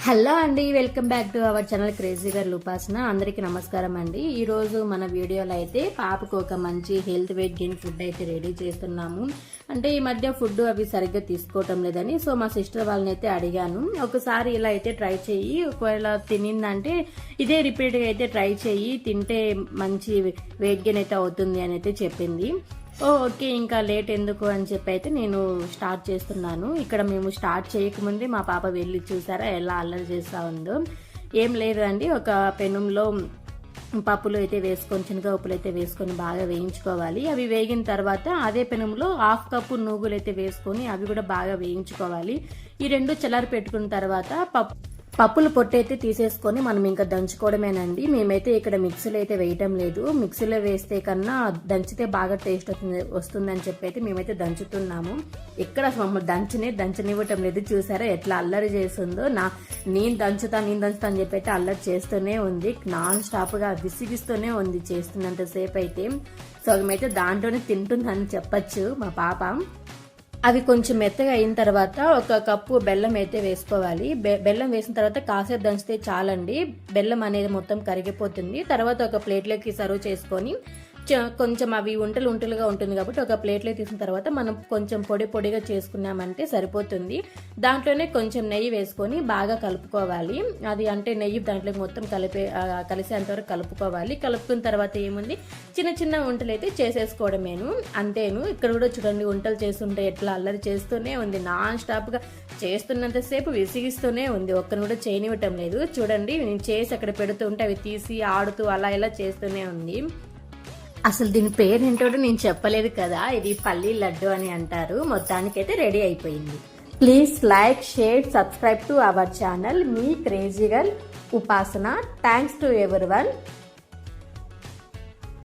Hello అండి, welcome back to our channel crazy girl ఉపాసన. అందరికీ నమస్కారం అండి. ఈరోజు మన వీడియోలో అయితే పాపకు ఒక మంచి హెల్త్ వెయిట్ గెయిన్ ఫుడ్ అయితే రెడీ చేస్తున్నాము. అంటే ఈ మధ్య ఫుడ్ అవి సరిగ్గా తీసుకోవటం లేదని సో మా సిస్టర్ వాళ్ళని అయితే అడిగాను, ఒకసారి ఇలా అయితే ట్రై చేయి, ఒకవేళ తినిందంటే ఇదే రిపీట్గా అయితే ట్రై చేయి, తింటే మంచి వెయిట్ గెయిన్ అయితే అవుతుంది అని అయితే చెప్పింది. ఓకే, ఇంకా లేట్ ఎందుకు అని చెప్పి అయితే నేను స్టార్ట్ చేస్తున్నాను. ఇక్కడ మేము స్టార్ట్ చేయకముందే మా పాప వెళ్ళి చూసారా ఎలా అల్లరి చేస్తూ ఉందో. ఏం లేదు అండి, ఒక పెనంలో పప్పులు అయితే వేసుకొని శనగ ఉప్పులు అయితే వేసుకొని బాగా వేయించుకోవాలి. అవి వేగిన తర్వాత అదే పెనంలో 1/2 కప్పు నువ్వులు అయితే వేసుకొని అవి కూడా బాగా వేయించుకోవాలి. ఈ రెండు చల్లారి పెట్టుకున్న తర్వాత పప్పులు పొట్టు అయితే తీసేసుకొని మనం ఇంకా దంచుకోవడమేనండి. మేమైతే ఇక్కడ మిక్సీలో అయితే వేయటం లేదు, మిక్సీలో వేస్తే కన్నా దంచితే బాగా టేస్ట్ వస్తుందని చెప్పి అయితే మేమైతే దంచుతున్నాము. ఇక్కడ మమ్మల్ని దంచనివ్వటం లేదు. చూసారా ఎట్లా అల్లరి చేస్తుందో. నేను దంచుతా అని చెప్పి అయితే అల్లరి చేస్తూనే ఉంది, నాన్ స్టాప్ గా విసిగిస్తూనే ఉంది చేస్తున్నంతసేపు అయితే. సో మేమైతే దాంట్లోనే తింటుందని చెప్పచ్చు మా పాప. అవి కొంచెం మెత్తగా అయిన తర్వాత 1 కప్పు బెల్లం అయితే వేసుకోవాలి. బెల్లం వేసిన తర్వాత కాసేపు దంచితే చాలండి, బెల్లం అనేది మొత్తం కరిగిపోతుంది. తర్వాత ఒక ప్లేట్లోకి సర్వ్ చేసుకొని కొంచెం అవి ఉంటలుగా ఉంటుంది కాబట్టి ఒక ప్లేట్లో తీసిన తర్వాత మనం కొంచెం పొడిగా చేసుకున్నామంటే సరిపోతుంది. దాంట్లోనే కొంచెం నెయ్యి వేసుకొని బాగా కలుపుకోవాలి. అది అంటే నెయ్యి దాంట్లో మొత్తం కలిసేంత వరకు కలుపుకోవాలి. కలుపుకున్న తర్వాత ఏముంది, చిన్న వంటలు అయితే చేసేసుకోవడమేను, అంతేను. ఇక్కడ కూడా చూడండి వంటలు చేస్తుంటే ఎట్లా అల్లరి చేస్తూనే ఉంది, నాన్ స్టాప్ గా చేస్తున్నంతసేపు విసిగిస్తూనే ఉంది, ఒక్కరిని కూడా చేయనివ్వటం లేదు. చూడండి నేను చేసి అక్కడ పెడుతుంటే అవి తీసి ఆడుతూ అలా ఇలా చేస్తూనే ఉంది. అసలు దీని పేరు ఏంటో నేను చెప్పలేదు కదా, ఇది పల్లీ లడ్డు అని అంటారు. మొత్తానికైతే రెడీ అయిపోయింది. Please like, share, subscribe to our channel మీ crazy girl Upasana. Thanks to everyone.